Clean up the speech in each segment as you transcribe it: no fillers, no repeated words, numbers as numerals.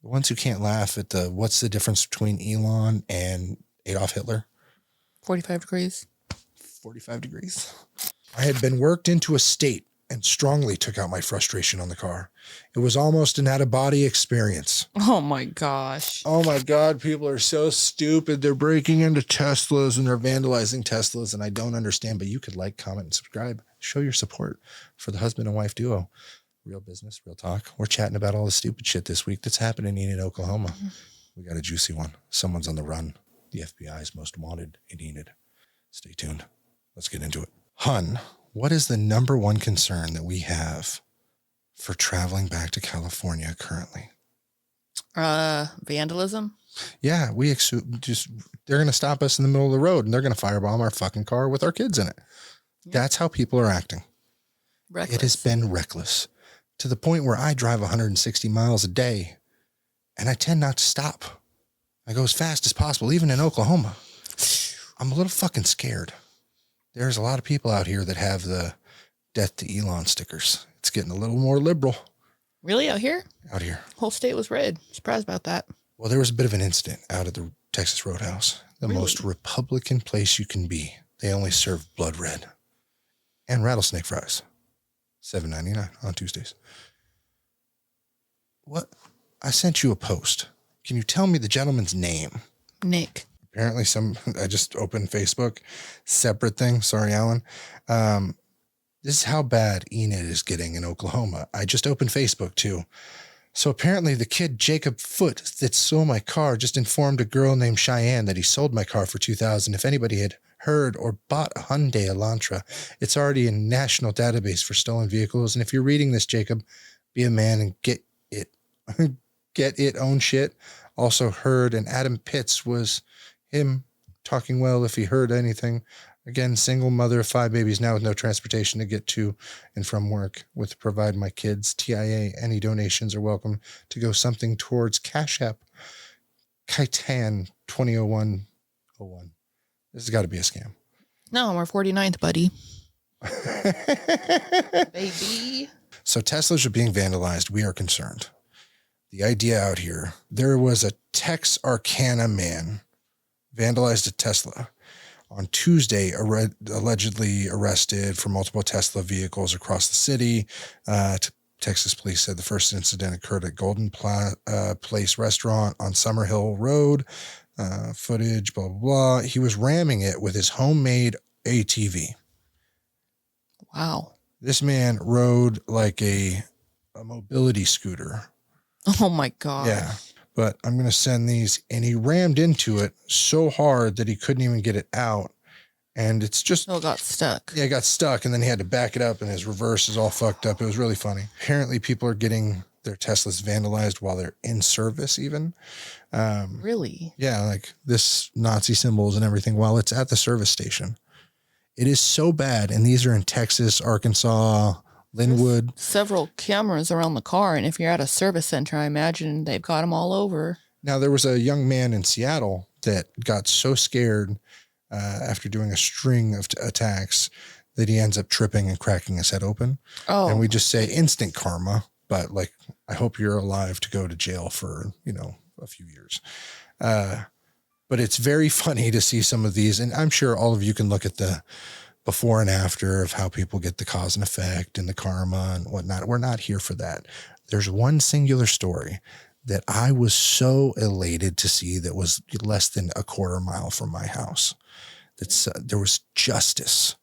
The ones who can't laugh at what's the difference between Elon and Adolf Hitler? 45 degrees. 45 degrees. I had been worked into a state and strongly took out my frustration on the car. It was almost an out-of-body experience. Oh my gosh. Oh my God, people are so stupid. They're breaking into Teslas and they're vandalizing Teslas, and I don't understand, but you could like, comment, and subscribe. Show your support for the husband and wife duo. Real business, real talk. We're chatting about all the stupid shit this week that's happening in Enid, Oklahoma. We got a juicy one. Someone's on the run. The FBI's most wanted in Enid. Stay tuned. Let's get into it. Hun, what is the number one concern that we have for traveling back to California currently? Vandalism? Yeah, they're going to stop us in the middle of the road and they're going to firebomb our fucking car with our kids in it. Yeah. That's how people are acting. Reckless. It has been reckless to the point where I drive 160 miles a day and I tend not to stop. I go as fast as possible, even in Oklahoma. I'm a little fucking scared. There's a lot of people out here that have the death to Elon stickers. It's getting a little more liberal. Really? Out here? Out here. Whole state was red. Surprised about that. Well, there was a bit of an incident out at the Texas Roadhouse. The most Republican place you can be. They only serve blood red and rattlesnake fries. $7.99 on Tuesdays. What? I sent you a post. Can you tell me the gentleman's name? Nick. Apparently I just opened Facebook. Separate thing. Sorry, Alan. This is how bad Enid is getting in Oklahoma. I just opened Facebook too. So apparently the kid Jacob Foote that stole my car just informed a girl named Cheyenne that he sold my car for $2,000. If anybody had heard or bought a Hyundai Elantra, it's already in a national database for stolen vehicles. And if you're reading this, Jacob, be a man and get it, own shit. Also heard, and Adam Pitts was him talking well if he heard anything. Again, single mother of 5 babies now with no transportation to get to and from work with provide my kids TIA. Any donations are welcome to go something towards Cash App. Kaitan 200101. This has got to be a scam. No, we're 49th, buddy. Baby. So Teslas are being vandalized. We are concerned. The idea out here, there was a Texarkana man vandalized a Tesla on Tuesday, allegedly arrested for multiple Tesla vehicles across the city. Texas police said the first incident occurred at Golden Place Restaurant on Summerhill Road. Footage, blah, blah, blah. He was ramming it with his homemade ATV. Wow. This man rode like a mobility scooter. Oh my God. Yeah. But I'm going to send these, and he rammed into it so hard that he couldn't even get it out. And it's just... it got stuck. Yeah, it got stuck, and then he had to back it up, and his reverse is all fucked up. It was really funny. Apparently, people are getting their Teslas vandalized while they're in service even. Really? Yeah, like this Nazi symbols and everything while it's at the service station. It is so bad, and these are in Texas, Arkansas, Linwood. There's several cameras around the car, and if you're at a service center, I imagine they've got them all over. Now, there was a young man in Seattle that got so scared after doing a string of attacks that he ends up tripping and cracking his head open. Oh. And we just say instant karma, but like, I hope you're alive to go to jail for, a few years. But it's very funny to see some of these, and I'm sure all of you can look at the before and after of how people get the cause and effect and the karma and whatnot. We're not here for that. There's one singular story that I was so elated to see that was less than a quarter mile from my house. There was justice,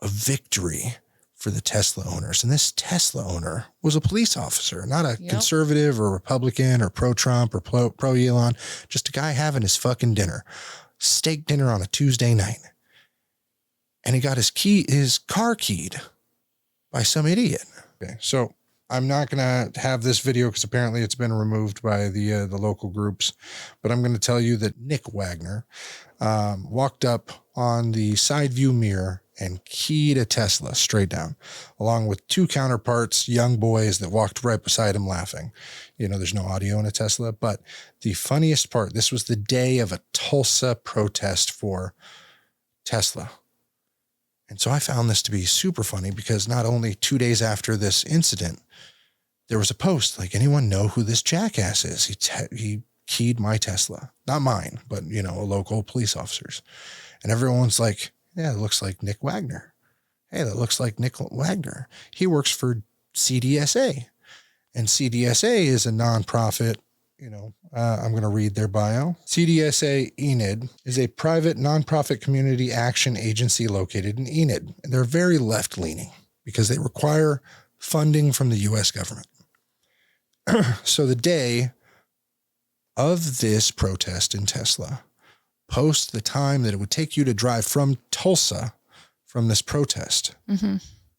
a victory for the Tesla owners. And this Tesla owner was a police officer, not a conservative or Republican or pro-Trump or pro-Elon, just a guy having his fucking dinner, steak dinner on a Tuesday night. And he got his car keyed by some idiot. Okay, so I'm not going to have this video because apparently it's been removed by the local groups. But I'm going to tell you that Nick Wagner walked up on the side view mirror and keyed a Tesla straight down, along with 2 counterparts, young boys that walked right beside him laughing. There's no audio in a Tesla. But the funniest part, this was the day of a Tulsa protest for Tesla. And so I found this to be super funny because not only 2 days after this incident, there was a post like, anyone know who this jackass is? He keyed my Tesla, not mine, but a local police officer's. And everyone's like, yeah, it looks like Nick Wagner. Hey, that looks like Nick Wagner. He works for CDSA, and CDSA is a nonprofit. I'm going to read their bio. CDSA Enid is a private nonprofit community action agency located in Enid. And they're very left leaning because they require funding from the U.S. government. So the day of this protest in Tesla, post the time that it would take you to drive from Tulsa from this protest,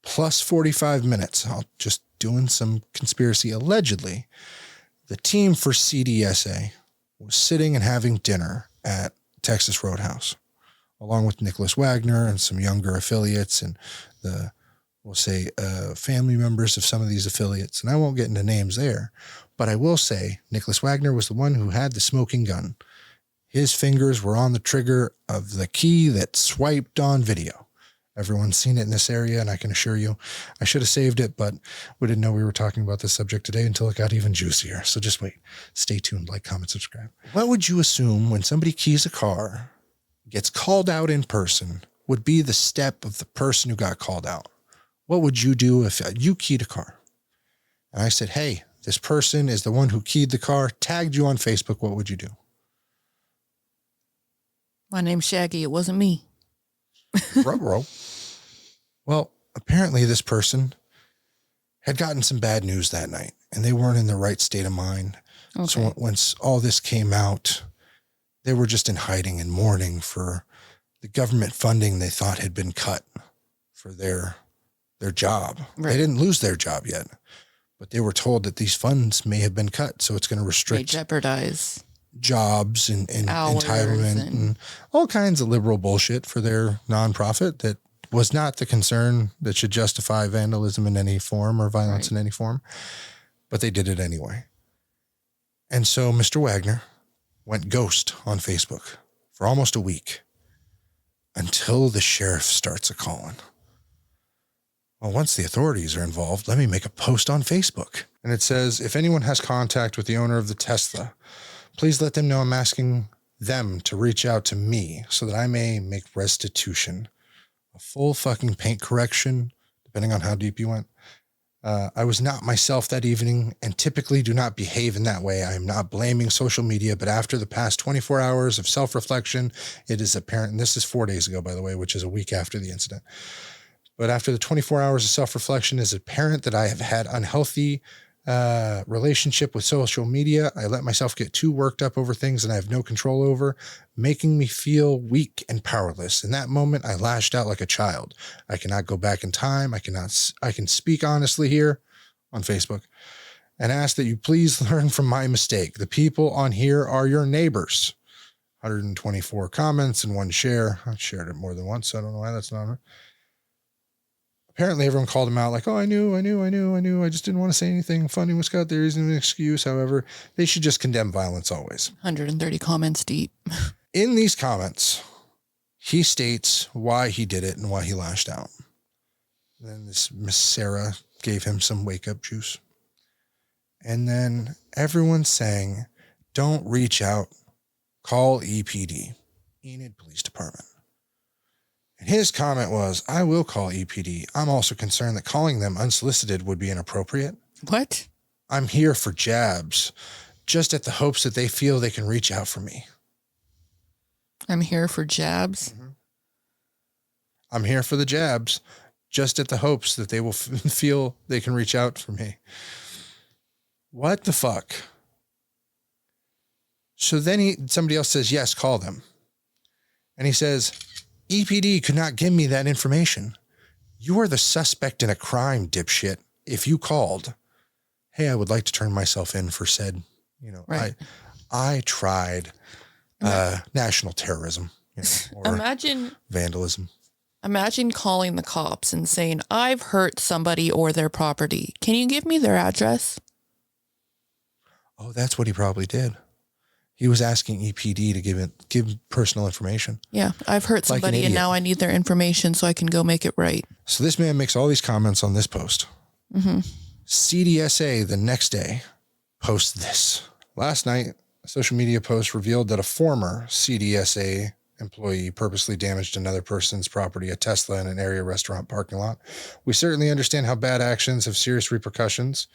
plus 45 minutes. I'll just doing some conspiracy. Allegedly, the team for CDSA was sitting and having dinner at Texas Roadhouse, along with Nicholas Wagner and some younger affiliates and family members of some of these affiliates. And I won't get into names there, but I will say Nicholas Wagner was the one who had the smoking gun. His fingers were on the trigger of the key that swiped on video. Everyone's seen it in this area, and I can assure you, I should have saved it, but we didn't know we were talking about this subject today until it got even juicier. So just wait. Stay tuned, like, comment, subscribe. What would you assume when somebody keys a car, gets called out in person, would be the step of the person who got called out? What would you do if you keyed a car? And I said, hey, this person is the one who keyed the car, tagged you on Facebook. What would you do? My name's Shaggy. It wasn't me. Ruh-roh. Well, apparently this person had gotten some bad news that night, and they weren't in the right state of mind. Okay. So once all this came out, they were just in hiding and mourning for the government funding they thought had been cut for their job. Right. They didn't lose their job yet, but they were told that these funds may have been cut, so it's going to restrict. They jeopardize jobs and entitlement and all kinds of liberal bullshit for their nonprofit that was not the concern that should justify vandalism in any form or violence in any form, but they did it anyway. And so Mr. Wagner went ghost on Facebook for almost a week until the sheriff starts a calling. Well, once the authorities are involved, let me make a post on Facebook. And it says, if anyone has contact with the owner of the Tesla, please let them know I'm asking them to reach out to me so that I may make restitution. A full fucking paint correction, depending on how deep you went. I was not myself that evening and typically do not behave in that way. I am not blaming social media, but after the past 24 hours of self-reflection, it is apparent, and this is 4 days ago, by the way, which is a week after the incident. But after the 24 hours of self-reflection, it is apparent that I have had unhealthy relationship with social media. I let myself get too worked up over things that I have no control over, making me feel weak and powerless. In that moment, I lashed out like a child. I cannot go back in time. I can speak honestly here on Facebook and ask that you please learn from my mistake. The people on here are your neighbors. 124 comments and 1 share. I shared it more than once, so I don't know why that's not. Apparently everyone called him out like, oh, I knew. I just didn't want to say anything funny was got there isn't an excuse. However, they should just condemn violence always. 130 comments deep. In these comments, he states why he did it and why he lashed out. Then this Miss Sarah gave him some wake up juice. And then everyone's saying, don't reach out, call EPD, Enid Police Department. And his comment was, I will call EPD. I'm also concerned that calling them unsolicited would be inappropriate. What? I'm here for jabs, just at the hopes that they feel they can reach out for me. I'm here for jabs? Mm-hmm. I'm here for the jabs, just at the hopes that they will feel they can reach out for me. What the fuck? So then somebody else says, yes, call them. And he says, EPD could not give me that information. You are the suspect in a crime, dipshit. If you called, hey, I would like to turn myself in for said, right. I tried national terrorism, or imagine vandalism. Imagine calling the cops and saying, I've hurt somebody or their property. Can you give me their address? Oh, that's what he probably did. He was asking EPD to give personal information. Yeah, I've hurt somebody and now I need their information so I can go make it right. So this man makes all these comments on this post. Mm-hmm. CDSA the next day posts this. Last night, a social media post revealed that a former CDSA employee purposely damaged another person's property, a Tesla in an area restaurant parking lot. We certainly understand how bad actions have serious repercussions.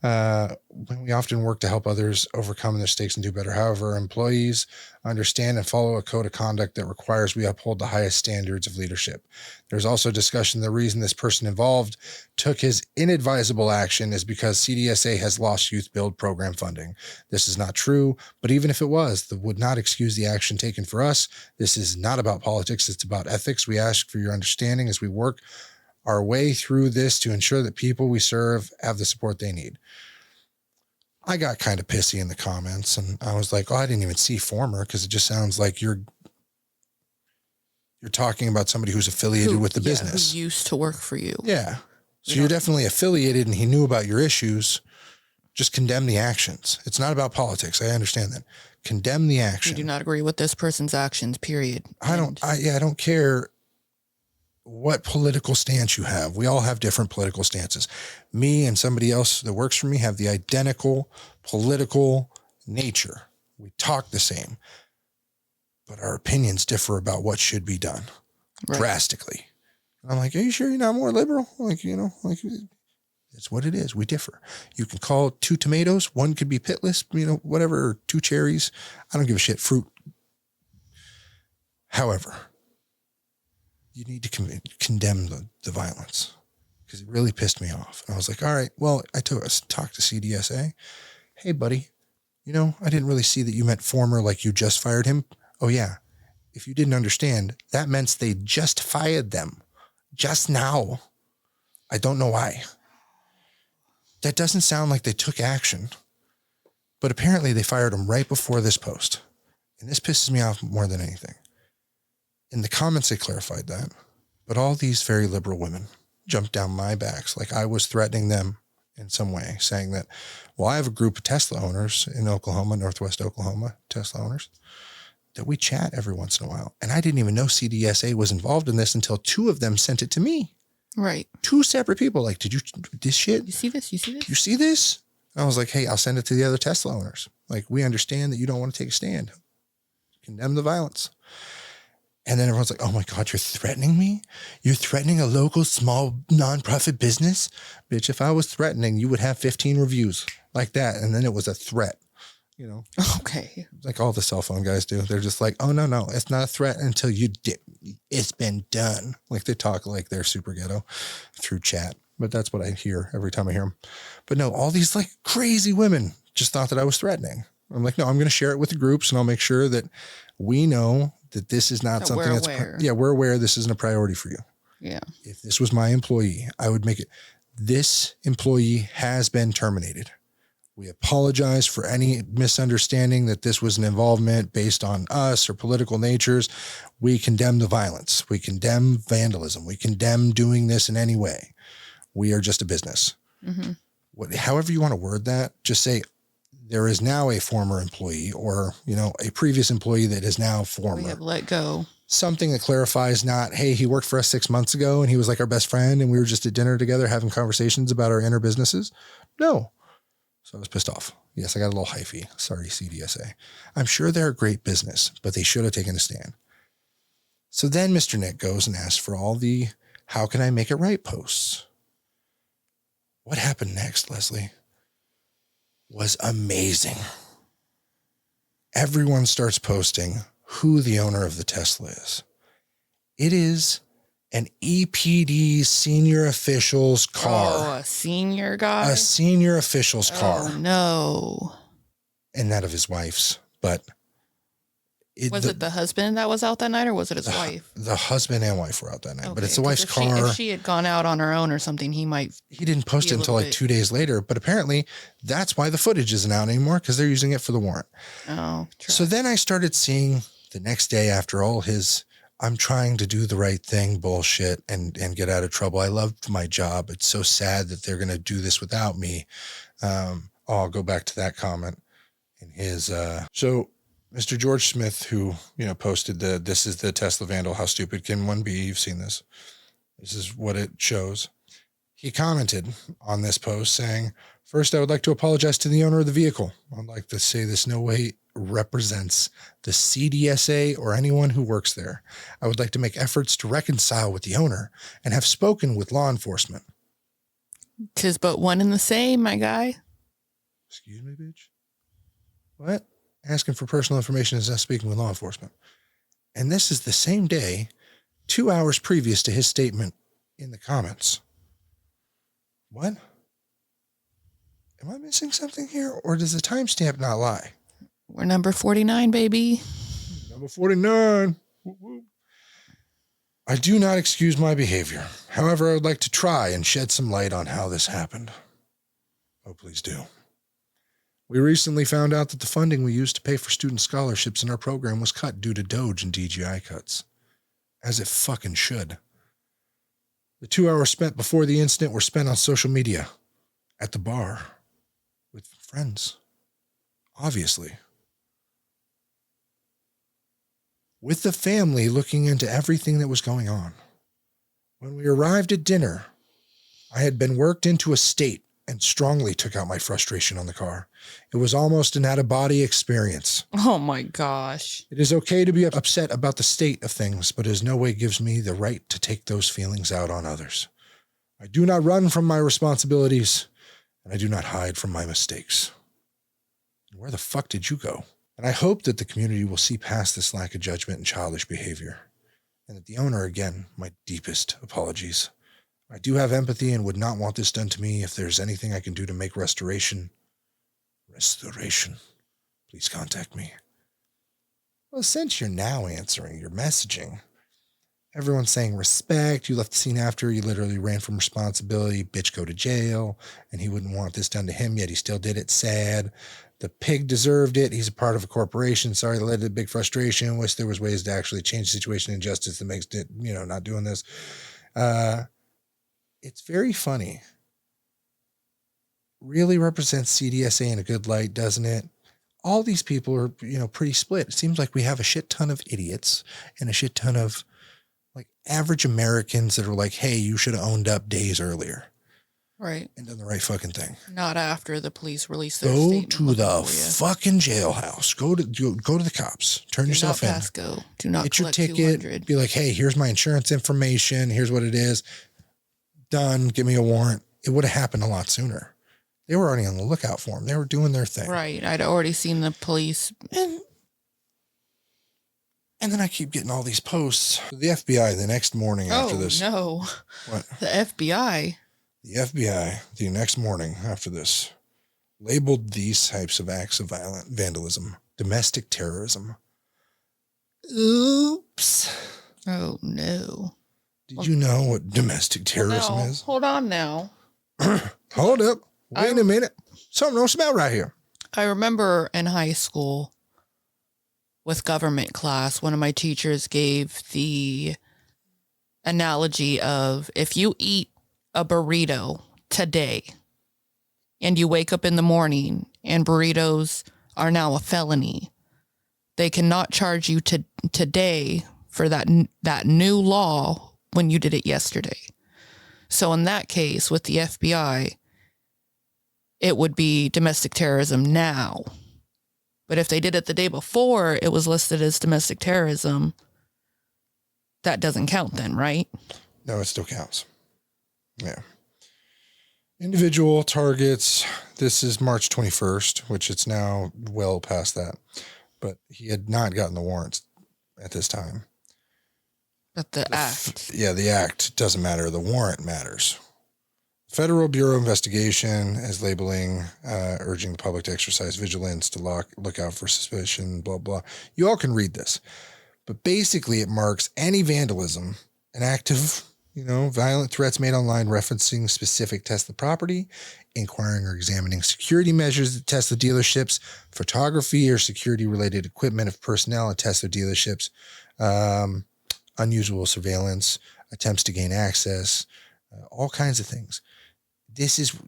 When we often work to help others overcome their mistakes and do better. However, employees understand and follow a code of conduct that requires we uphold the highest standards of leadership. There's also discussion the reason this person involved took his inadvisable action is because CDSA has lost youth build program funding. This is not true, but even if it was, that would not excuse the action taken for us. This is not about politics. It's about ethics. We ask for your understanding as we work our way through this to ensure that people we serve have the support they need. I got kind of pissy in the comments and I was like, oh, I didn't even see former because it just sounds like you're talking about somebody who's affiliated with the business. Who used to work for you. Yeah. So you're definitely affiliated and he knew about your issues. Just condemn the actions. It's not about politics. I understand that. Condemn the action. We do not agree with this person's actions, period. I don't care what political stance you have. We all have different political stances. Me and somebody else that works for me have the identical political nature. We talk the same, but our opinions differ about what should be done drastically. And I'm like, are you sure you're not more liberal? Like, it's what it is. We differ. You can call 2 tomatoes. One could be pitless, whatever, or 2 cherries. I don't give a shit. Fruit. However, you need to condemn the violence because it really pissed me off. And I was like, all right, well, I talked to CDSA. Hey, buddy, I didn't really see that you meant former, like you just fired him. Oh, yeah. If you didn't understand, that meant they just fired them just now. I don't know why. That doesn't sound like they took action, but apparently they fired him right before this post. And this pisses me off more than anything. In the comments, they clarified that, but all these very liberal women jumped down my backs like I was threatening them in some way, saying that, well, I have a group of Tesla owners in Oklahoma, Northwest Oklahoma, Tesla owners, that we chat every once in a while. And I didn't even know CDSA was involved in this until 2 of them sent it to me. Right. 2 separate people. Like, did you, this shit? You see this? You see this? I was like, hey, I'll send it to the other Tesla owners. Like, we understand that you don't want to take a stand. Condemn the violence. And then everyone's like, oh my God, you're threatening me? You're threatening a local small nonprofit business? Bitch, if I was threatening, you would have 15 reviews like that. And then it was a threat, Okay. Like all the cell phone guys do. They're just like, oh, no, it's not a threat until it's been done. Like they talk like they're super ghetto through chat. But that's what I hear every time I hear them. But no, all these like crazy women just thought that I was threatening. I'm like, no, I'm going to share it with the groups and I'll make sure that we know that this is not something that's aware. We're aware this isn't a priority for you. Yeah. If this was my employee, I would make it. This employee has been terminated. We apologize for any misunderstanding that this was an involvement based on us or political natures. We condemn the violence. We condemn vandalism. We condemn doing this in any way. We are just a business. Mm-hmm. However you want to word that, just say, there is now a former employee or, a previous employee that is now former. We have let go. Something that clarifies not, hey, he worked for us 6 months ago and he was like our best friend and we were just at dinner together having conversations about our inner businesses. No. So I was pissed off. Yes, I got a little hyphy. Sorry, CDSA. I'm sure they're a great business, but they should have taken a stand. So then Mr. Nick goes and asks for all the how can I make it right posts. What happened next, Leslie, was amazing. Everyone starts posting who the owner of the Tesla is. It is an EPD senior official's car. Oh, a senior guy? A senior official's car. Oh, no. And that of his wife's. But was it the husband that was out that night or was it his wife? The husband and wife were out that night. Okay, but it's the wife's if car. If she had gone out on her own or something, he didn't post it until like 2 days later. But apparently that's why the footage isn't out anymore because they're using it for the warrant. Oh, true. So then I started seeing the next day after all his I'm trying to do the right thing bullshit and get out of trouble. I loved my job. It's so sad that they're going to do this without me. I'll go back to that comment in his. So Mr. George Smith, who, posted this is the Tesla Vandal. How stupid can one be? You've seen this. This is what it shows. He commented on this post saying, "First, I would like to apologize to the owner of the vehicle. I'd like to say this no way represents the CDSA or anyone who works there. I would like to make efforts to reconcile with the owner and have spoken with law enforcement." 'Tis but one and the same, my guy. Excuse me, bitch? What? Asking for personal information is not speaking with law enforcement. And this is the same day, 2 hours previous to his statement in the comments. What? Am I missing something here? Or does the timestamp not lie? We're number 49, baby. Number 49. I do not excuse my behavior. However, I would like to try and shed some light on how this happened. Oh, please do. We recently found out that the funding we used to pay for student scholarships in our program was cut due to Doge and DGI cuts. As it fucking should. The 2 hours spent before the incident were spent on social media, at the bar, with friends. Obviously. With the family looking into everything that was going on. When we arrived at dinner, I had been worked into a state and strongly took out my frustration on the car. It was almost an out-of-body experience. Oh my gosh. It is okay to be upset about the state of things, but it in no way gives me the right to take those feelings out on others. I do not run from my responsibilities, and I do not hide from my mistakes. Where the fuck did you go? And I hope that the community will see past this lack of judgment and childish behavior, and that the owner, again, my deepest apologies. I do have empathy and would not want this done to me. If there's anything I can do to make restoration, please contact me. Well, since you're now answering your messaging, everyone's saying respect, you left the scene after, you literally ran from responsibility, bitch, go to jail, and he wouldn't want this done to him, yet he still did it, sad. The pig deserved it. He's a part of a corporation. Sorry that led to big frustration. Wish there was ways to actually change the situation and justice that makes it, not doing this. It's very funny. Really represents CDSA in a good light, doesn't it? All these people are, pretty split. It seems like we have a shit ton of idiots and a shit ton of like average Americans that are like, hey, you should have owned up days earlier. Right. And done the right fucking thing. Not after the police release their Go statement. to the fucking jailhouse. Go to the cops. Turn yourself in. Do not get your collect ticket. 200. Be like, hey, here's my insurance information. Here's what it is. Done. Give me a warrant. It would have happened a lot sooner. They were already on the lookout for him. They were doing their thing. Right. I'd already seen the police. And then I keep getting all these posts. The FBI the next morning after this. Oh, no. What? The FBI. The FBI the next morning after this labeled these types of acts of violent vandalism domestic terrorism. Oops. Oh, no. Did you know what domestic terrorism is? Hold on now. Hold up. Wait a minute. Something don't smell right here. I remember in high school with government class, one of my teachers gave the analogy of if you eat a burrito today and you wake up in the morning and burritos are now a felony, they cannot charge you today for that new law when you did it yesterday. So in that case, with the FBI, it would be domestic terrorism now. But if they did it the day before it was listed as domestic terrorism, that doesn't count then, right? No, it still counts. Yeah. Individual targets. This is March 21st, which it's now well past that. But he had not gotten the warrants at this time. But the act. The act doesn't matter. The warrant matters. Federal Bureau of Investigation is labeling, urging the public to exercise vigilance, to look out for suspicion, blah, blah. You all can read this. But basically it marks any vandalism, an act of, violent threats made online referencing specific test the property, inquiring or examining security measures that test the dealerships, photography or security-related equipment of personnel that test their dealerships, unusual surveillance, attempts to gain access, all kinds of things. This is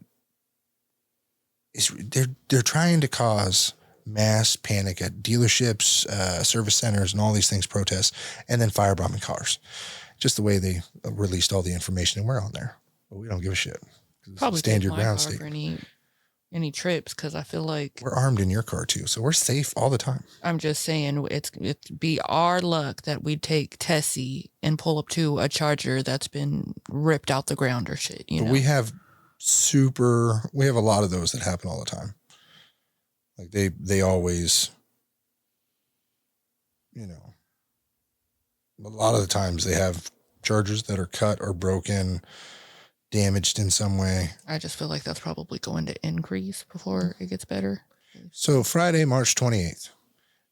they're trying to cause mass panic at dealerships, service centers, and all these things, protests, and then firebombing cars. Just the way they released all the information and we're on there. But we don't give a shit. Probably Stand take your my ground car state. for any trips, because I feel like We're armed in your car too, so we're safe all the time. I'm just saying it'd be our luck that we take Tessie and pull up to a Charger that's been ripped out the ground or shit. You But know, we have a lot of those that happen all the time. Like they always, you know, a lot of the times they have Chargers that are cut or broken, damaged in some way. I just feel like that's probably going to increase before it gets better. So Friday, March 28th,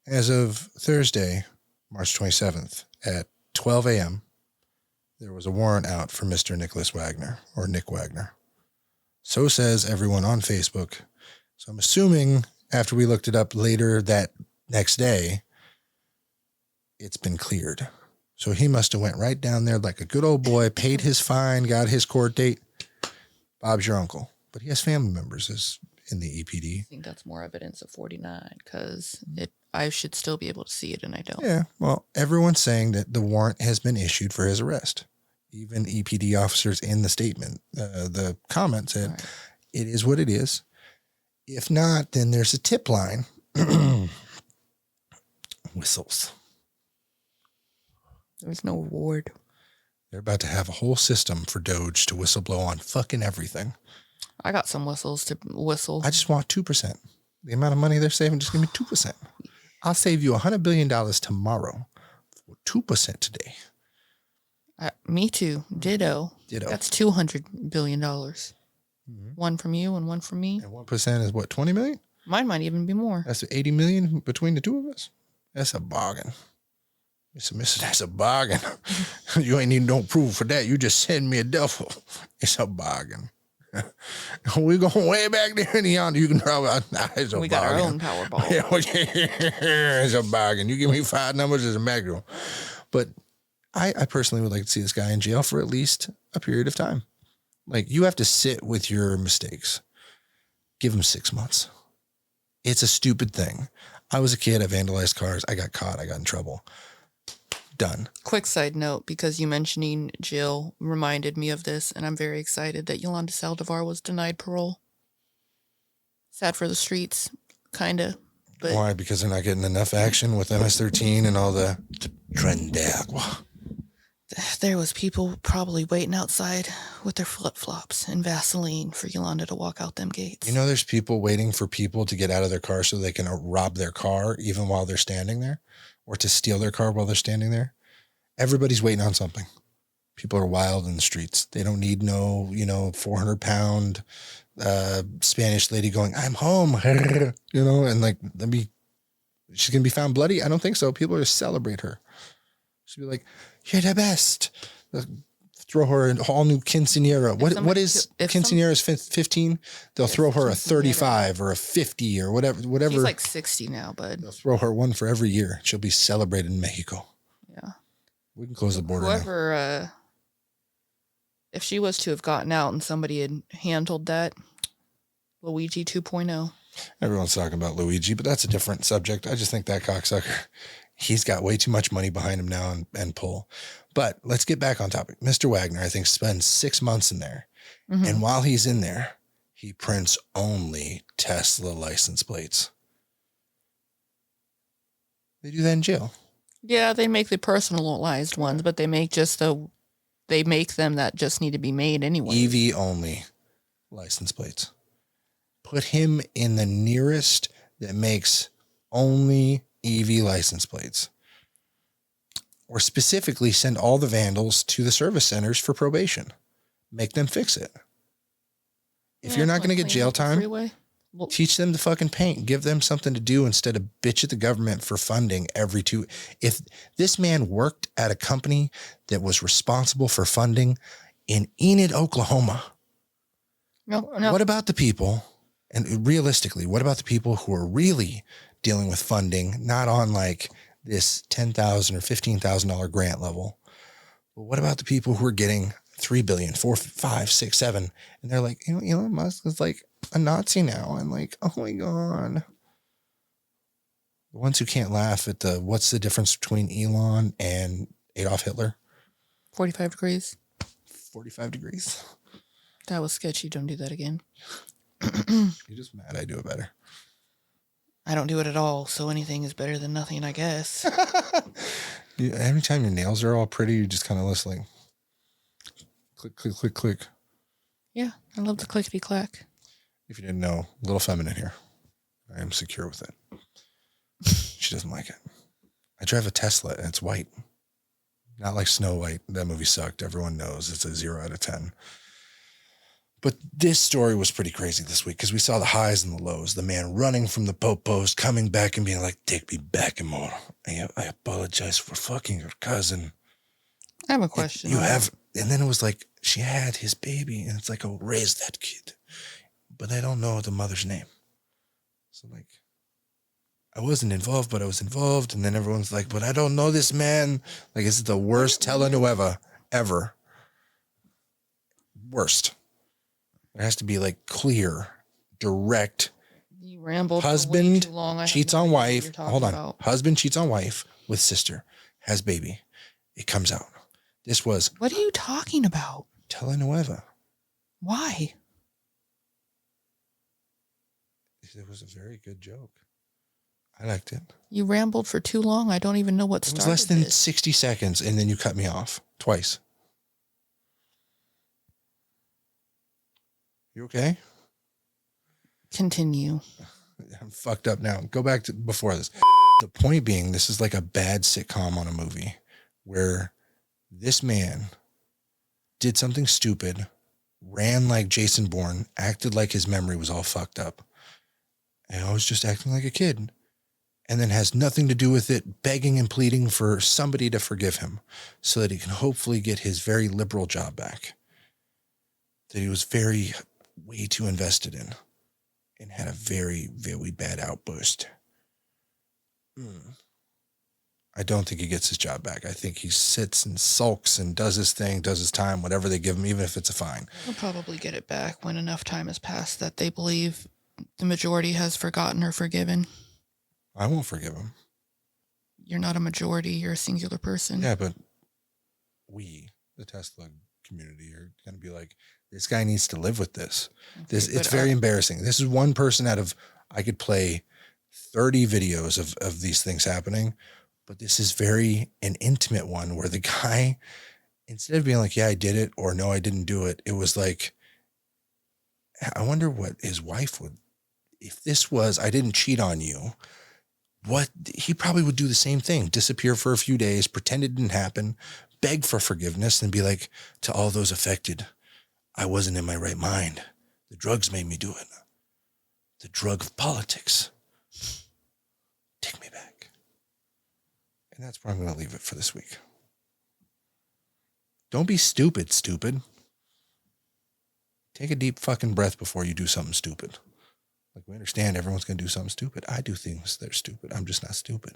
as of Thursday, March 27th at 12 a.m., there was a warrant out for Mr. Nicholas Wagner, or Nick Wagner. So says everyone on Facebook. So I'm assuming after we looked it up later that next day, it's been cleared. So he must have went right down there like a good old boy, paid his fine, got his court date. Bob's your uncle. But he has family members in the EPD. I think that's more evidence of 49, because I should still be able to see it and I don't. Yeah, well, everyone's saying that the warrant has been issued for his arrest. Even EPD officers in the statement, the comment said, right, it is what it is. If not, then there's a tip line. Whistles. There's no reward. They're about to have a whole system for Doge to whistleblow on fucking everything. I got some whistles to whistle. I just want 2%. The amount of money they're saving, just give me 2%. I'll save you $100 billion tomorrow for 2% today. Me too. Ditto. That's $200 billion. Mm-hmm. One from you and one from me. And 1% is what, 20 million? Mine might even be more. That's 80 million between the two of us. That's a bargain. That's a bargain. You ain't need no proof for that. You just send me a duffel. It's a bargain. We going way back there in the yonder. You can probably. It's a we bargain. Got our own Powerball. It's a bargain. You give me 5 numbers as a maximum. But I personally would like to see this guy in jail for at least a period of time. Like, you have to sit with your mistakes. Give him 6 months. It's a stupid thing. I was a kid. I vandalized cars. I got caught. I got in trouble. Done. Quick side note, because you mentioning Jill reminded me of this, and I'm very excited that Yolanda Saldivar was denied parole. Sad for the streets, kind of. But why? Because they're not getting enough action with MS-13 and all the Tren de Agua. There was people probably waiting outside with their flip-flops and Vaseline for Yolanda to walk out them gates. You know, there's people waiting for people to get out of their car so they can rob their car even while they're standing there, or to steal their car while they're standing there. Everybody's waiting on something. People are wild in the streets. They don't need no, 400-pound Spanish lady going, I'm home, and like, she's going to be found bloody? I don't think so. People are going to celebrate her. She'll be like, you're the best. Throw her an all new quinceanera. What is quinceanera's 15? They'll throw her a 35 or a 50 or whatever. She's like 60 now, bud. They'll throw her one for every year. She'll be celebrated in Mexico. Yeah. We can close the border. Whoever, if she was to have gotten out and somebody had handled that, Luigi 2.0. Everyone's talking about Luigi, but that's a different subject. I just think that cocksucker, he's got way too much money behind him now and pull. But let's get back on topic. Mr. Wagner, I think, spends 6 months in there. Mm-hmm. And while he's in there, he prints only Tesla license plates. They do that in jail. Yeah, they make the personalized ones, but they make them that just need to be made anyway. EV only license plates. Put him in the nearest that makes only EV license plates. Or specifically send all the vandals to the service centers for probation. Make them fix it. If you're not going to get jail time, teach them to fucking paint. Give them something to do instead of bitch at the government for funding every 2. If this man worked at a company that was responsible for funding in Enid, Oklahoma, no. What about the people, and realistically, what about the people who are really dealing with funding, not on like this $10,000 or $15,000 grant level, but what about the people who are getting $3 billion, 4, 5, 6, 7, and they're like, Elon Musk is like a Nazi now. I'm like, oh my God. The ones who can't laugh at what's the difference between Elon and Adolf Hitler? 45 degrees. 45 degrees. That was sketchy. Don't do that again. You're just mad I do it better. I don't do it at all, so anything is better than nothing, I guess. Every time your nails are all pretty, you just kind of listen like click, click, click, click. Yeah, I love the clickety-clack. If you didn't know, a little feminine here. I am secure with it. She doesn't like it. I drive a Tesla and it's white. Not like Snow White. That movie sucked. Everyone knows it's a 0 out of 10. But this story was pretty crazy this week because we saw the highs and the lows. The man running from the post, coming back and being like, take me back, amor. I apologize for fucking your cousin. I have a question. And then it was like, she had his baby and it's like, oh, raise that kid. But I don't know the mother's name. So like, I wasn't involved, but I was involved. And then everyone's like, but I don't know this man. Like, it's the worst telenovela ever. Worst. There has to be like clear, direct. You rambled Husband for way too long. cheats on wife. Hold on. About. Husband cheats on wife with sister, has baby. It comes out. This was. What are you talking about? Telenovela. Why? It was a very good joke. I liked it. You rambled for too long. I don't even know what started. It was less than this. 60 seconds, and then you cut me off twice. You okay? Continue. I'm fucked up now. Go back to before this. The point being, this is like a bad sitcom on a movie where this man did something stupid, ran like Jason Bourne, acted like his memory was all fucked up. And I was just acting like a kid. And then has nothing to do with it, begging and pleading for somebody to forgive him so that he can hopefully get his very liberal job back that he was way too invested in and had a very, very bad outburst. I don't think he gets his job back. I think he sits and sulks and does his thing, does his time, whatever they give him, even if it's a fine. He'll probably get it back when enough time has passed that they believe the majority has forgotten or forgiven. I won't forgive him. You're not a majority. You're a singular person. Yeah, but we, the Tesla community, are going to be like, this guy needs to live with this. Okay, It's very embarrassing. This is one person out of, I could play 30 videos of these things happening, but this is an intimate one where the guy, instead of being like, yeah, I did it, or no, I didn't do it, it was like, I wonder what his wife would, if this was, I didn't cheat on you, he probably would do the same thing, disappear for a few days, pretend it didn't happen, beg for forgiveness, and be like, to all those affected, I wasn't in my right mind. The drugs made me do it. The drug of politics. Take me back. And that's where I'm going to leave it for this week. Don't be stupid. Take a deep fucking breath before you do something stupid. Like, we understand everyone's going to do something stupid. I do things that are stupid. I'm just not stupid.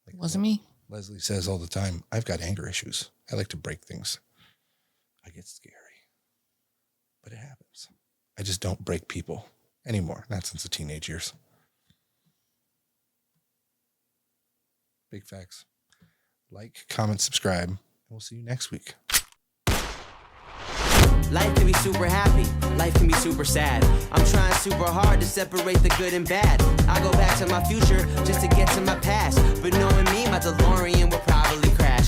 Like, wasn't me. Leslie says all the time, I've got anger issues. I like to break things. I get scary. But it happens. I just don't break people anymore. Not since the teenage years. Big facts. Like, comment, subscribe, and we'll see you next week. Life can be super happy, life can be super sad. I'm trying super hard to separate the good and bad. I go back to my future just to get to my past. But knowing me, my DeLorean will